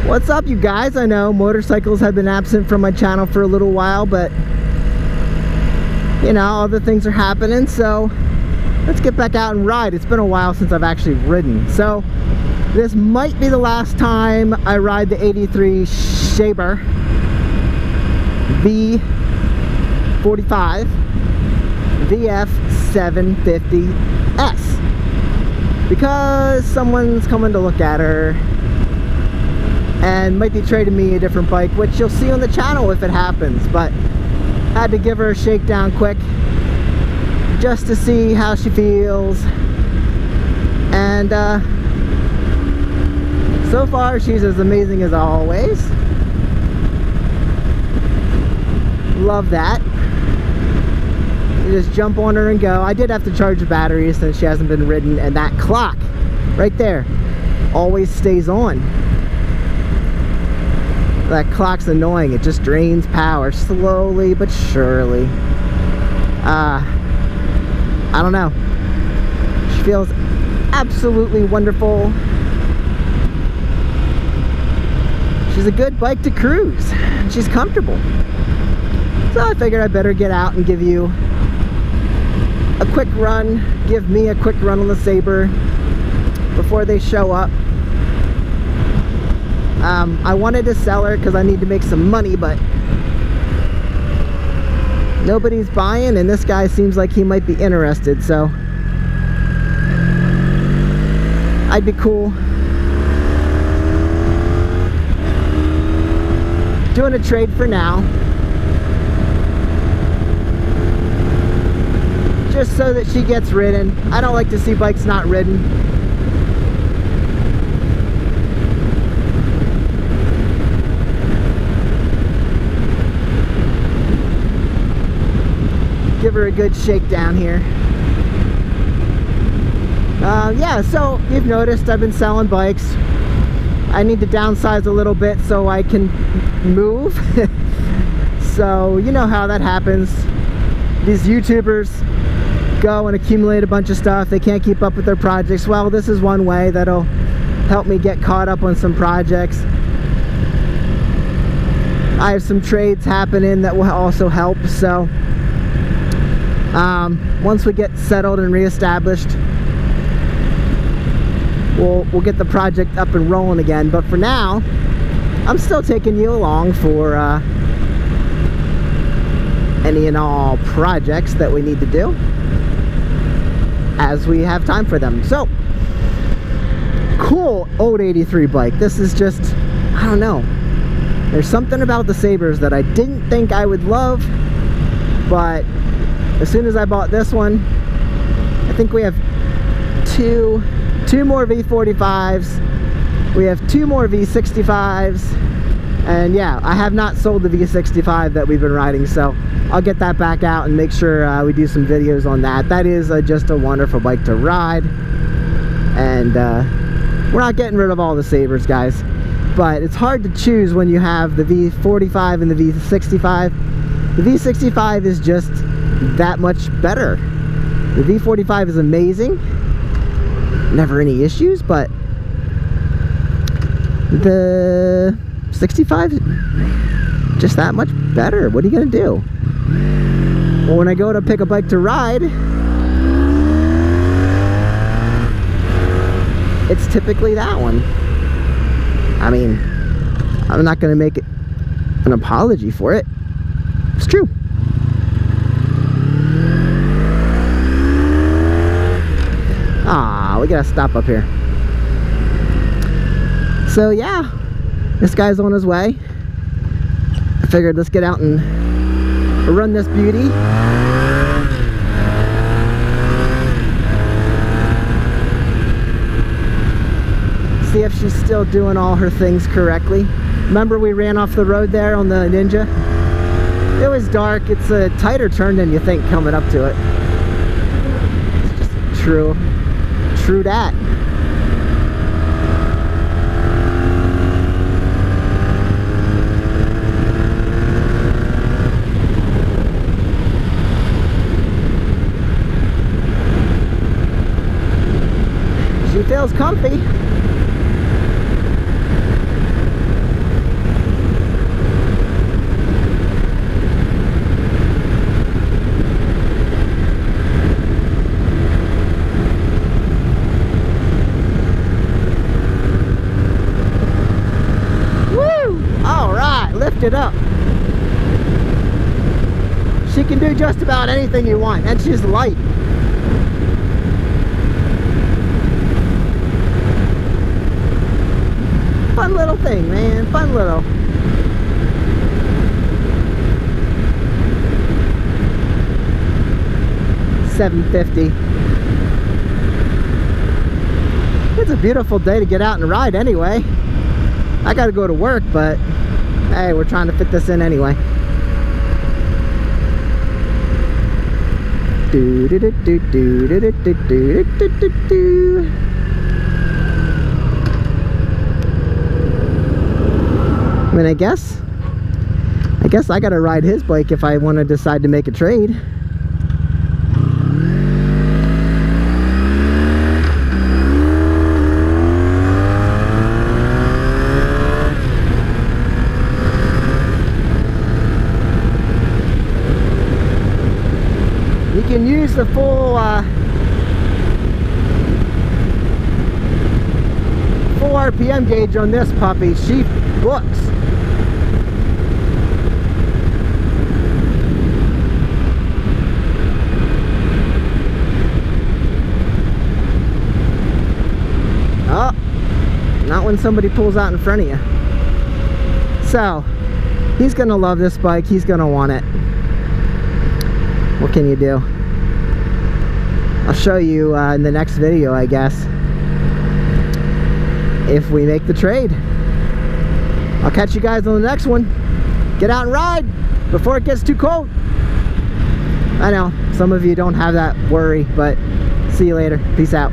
What's up, you guys? I know motorcycles have been absent from my channel for a little while, but you know, other things are happening, so let's get back out and ride. It's been a while since I've actually ridden, so this might be the last time I ride the 83 Sabre V45 VF750S because someone's coming to look at her and might be trading me a different bike, which you'll see on the channel if it happens. But had to give her a shakedown quick just to see how she feels, and so far she's as amazing as always. Love that. You just jump on her and go. I did have to charge the battery since she hasn't been ridden, and that clock right there always stays on. That clock's annoying. It just drains power slowly but surely. I don't know. She feels absolutely wonderful. She's a good bike to cruise. She's comfortable. So I figured I better get out and give you a quick run. Give me a quick run on the Sabre before they show up. I wanted to sell her because I need to make some money, but nobody's buying, and this guy seems like he might be interested, so I'd be cool doing a trade for now, just so that she gets ridden. I don't like to see bikes not ridden. Give her a good shakedown here. Yeah, so you've noticed I've been selling bikes. I need to downsize a little bit so I can move. So you know how that happens. These YouTubers go and accumulate a bunch of stuff. They can't keep up with their projects. Well, this is one way that'll help me get caught up on some projects. I have some trades happening that will also help, so once we get settled and reestablished, we'll get the project up and rolling again. But for now, I'm still taking you along for any and all projects that we need to do as we have time for them. So cool old 83 bike. This is just, I don't know, there's something about the Sabres that I didn't think I would love, but as soon as I bought this one, I think we have two more V45s, we have 2 more V65s, and yeah, I have not sold the V65 that we've been riding, so I'll get that back out and make sure we do some videos on that. That is just a wonderful bike to ride, and we're not getting rid of all the Sabres, guys, but it's hard to choose when you have the V45 and the V65. The V65 is just that much better. The V45 is amazing, never any issues, but the 65 is just that much better. What are you gonna do? Well, when I go to pick a bike to ride, it's typically that one. I mean, I'm not gonna make it an apology for it. It's true. Ah, we gotta stop up here. So yeah, this guy's on his way. I figured let's get out and run this beauty. See if she's still doing all her things correctly. Remember we ran off the road there on the Ninja? It was dark. It's a tighter turn than you think coming up to it. It's just true that. She feels comfy. it up. She can do just about anything you want, and she's light. Fun little thing, man. Fun little. $750. It's a beautiful day to get out and ride anyway. I gotta go to work, but hey, we're trying to fit this in anyway. Do do do do do do do do do do do. I mean, I guess I gotta ride his bike if I want to decide to make a trade. You can use the full RPM gauge on this puppy. She books. Oh, not when somebody pulls out in front of you. So, he's gonna love this bike. He's gonna want it. What can you do? I'll show you in the next video, I guess, if we make the trade. I'll catch you guys on the next one. Get out and ride before it gets too cold. I know, some of you don't have that worry, but see you later. Peace out.